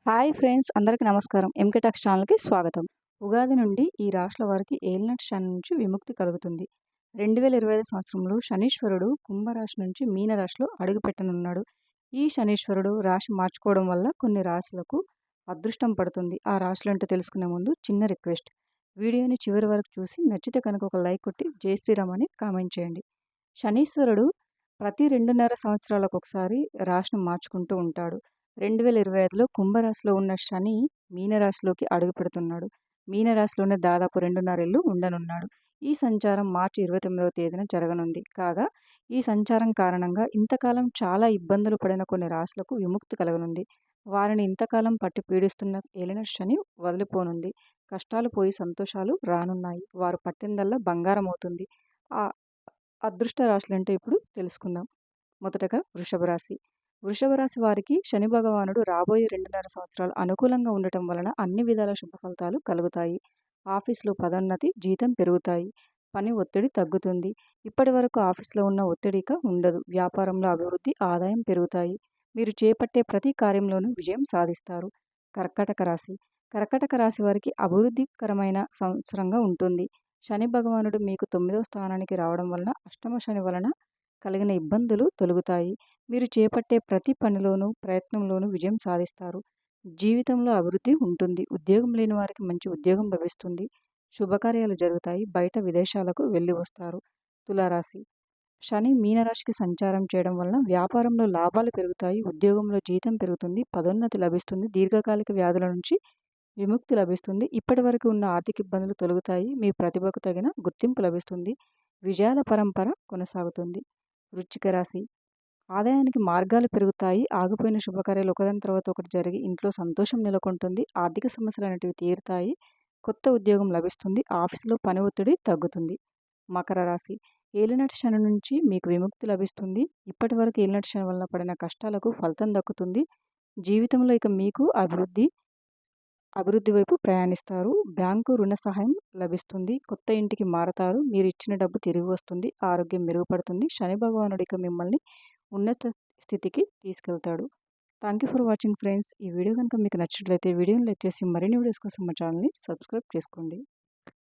Hi friends, అందరికీ నమస్కారం. MK talks ఛానల్‌కి స్వాగతం. ఉగాది నుండి ఈ రాశుల వారికి ఏలినాటి శని నుంచి విముక్తి కలుగుతుంది. 2025 సంవత్సరంలో శనీశ్వరుడు కుంభరాశి నుంచి మీనరాశిలో అడుగుపెట్టనున్నాడు. ఈ శనీశ్వరుడు రాశి మార్చుకోవడం వల్ల కొన్ని రాశులకు అదృష్టం పడుతుంది. ఆ రాశులేంటో తెలుసుకునే ముందు చిన్న రిక్వెస్ట్. వీడియోని చివరి వరకు చూసి నచ్చితే కనుక ఒక లైక్ కొట్టి జై శ్రీరామ్ అని కామెంట్ చేయండి. శనీశ్వరుడు ప్రతి 2.5 సంవత్సరాలకు ఒకసారి రాశిని మార్చుకుంటూ ఉంటాడు. 2025లో కుంభరాశిలో ఉన్న శని మీనరాశిలోకి అడుగుపెడుతున్నాడు. మీనరాశిలోనే దాదాపు 2.5 ఏళ్ళు ఉండనున్నాడు. ఈ సంచారం మార్చి 29వ తేదీన జరగనుంది. కాగా ఈ సంచారం కారణంగా ఇంతకాలం చాలా ఇబ్బందులు పడిన కొన్ని రాశులకు విముక్తి కలగనుంది. వారిని ఇంతకాలం పట్టి పీడిస్తున్న ఏలినాటి శని వదిలిపోనుంది. కష్టాలు పోయి సంతోషాలు రానున్నాయి. వారు పట్టిందల్లా బంగారం అవుతుంది. ఆ అదృష్ట రాశులేంటో ఇప్పుడు తెలుసుకుందాం. మొదటగా వృషభ రాశి. వృషభ రాశి వారికి శని భగవానుడు రాబోయే 2.5 సంవత్సరాలు అనుకూలంగా ఉండటం వలన అన్ని విధాల శుభ ఫలితాలు కలుగుతాయి. ఆఫీసులో పదోన్నతి, జీతం పెరుగుతాయి. పని ఒత్తిడి తగ్గుతుంది. ఇప్పటి వరకు ఆఫీసులో ఉన్న ఒత్తిడి ఇక ఉండదు. వ్యాపారంలో అభివృద్ధి, ఆదాయం పెరుగుతాయి. మీరు చేపట్టే ప్రతి కార్యంలోనూ విజయం సాధిస్తారు. కర్కాటక రాశి. కర్కాటక రాశి వారికి అభివృద్ధికరమైన సంవత్సరంగా ఉంటుంది. శని భగవానుడు మీకు 9వ స్థానానికి రావడం వలన అష్టమ శని వలన కలిగిన ఇబ్బందులు తొలగుతాయి. మీరు చేపట్టే ప్రతి పనిలోనూ, ప్రయత్నంలోనూ విజయం సాధిస్తారు. జీవితంలో అభివృద్ధి ఉంటుంది. ఉద్యోగం లేని వారికి మంచి ఉద్యోగం లభిస్తుంది. శుభకార్యాలు జరుగుతాయి. బయట విదేశాలకు వెళ్ళి వస్తారు. తులారాశి. శని మీనరాశికి సంచారం చేయడం వలన వ్యాపారంలో లాభాలు పెరుగుతాయి. ఉద్యోగంలో జీతం పెరుగుతుంది. పదోన్నతి లభిస్తుంది. దీర్ఘకాలిక వ్యాధుల నుంచి విముక్తి లభిస్తుంది. ఇప్పటి వరకు ఉన్న ఆర్థిక ఇబ్బందులు తొలగుతాయి. మీ ప్రతిభకు తగిన గుర్తింపు లభిస్తుంది. విజయాల పరంపర కొనసాగుతుంది. వృశ్చిక రాశి. ఆదాయానికి మార్గాలు పెరుగుతాయి. ఆగిపోయిన శుభకార్యాలు ఒకదాని తర్వాత ఒకటి జరిగి ఇంట్లో సంతోషం నెలకొంటుంది. ఆర్థిక సమస్యలు అనేటివి తీరుతాయి. కొత్త ఉద్యోగం లభిస్తుంది. ఆఫీసులో పని ఒత్తిడి తగ్గుతుంది. మకర రాశి. ఏలినాటి శని నుంచి మీకు విముక్తి లభిస్తుంది. ఇప్పటి వరకు ఏలినాటి శని వలన పడిన కష్టాలకు ఫలితం దక్కుతుంది. జీవితంలో ఇక మీకు అభివృద్ధి వైపు ప్రయాణిస్తారు. బ్యాంకు రుణ సహాయం లభిస్తుంది. కొత్త ఇంటికి మారతారు. మీరు ఇచ్చిన డబ్బు తిరిగి వస్తుంది. ఆరోగ్యం మెరుగుపడుతుంది. శని భగవానుడు ఇక మిమ్మల్ని ఉన్నత స్థితికి తీసుకెళ్తాడు. Thank you for watching friends. ఈ వీడియో కనుక మీకు నచ్చినట్లయితే వీడియోని లైక్ చేసి మరిన్ని వీడియోస్ కోసం మా ఛానల్ని సబ్స్క్రైబ్ చేసుకోండి.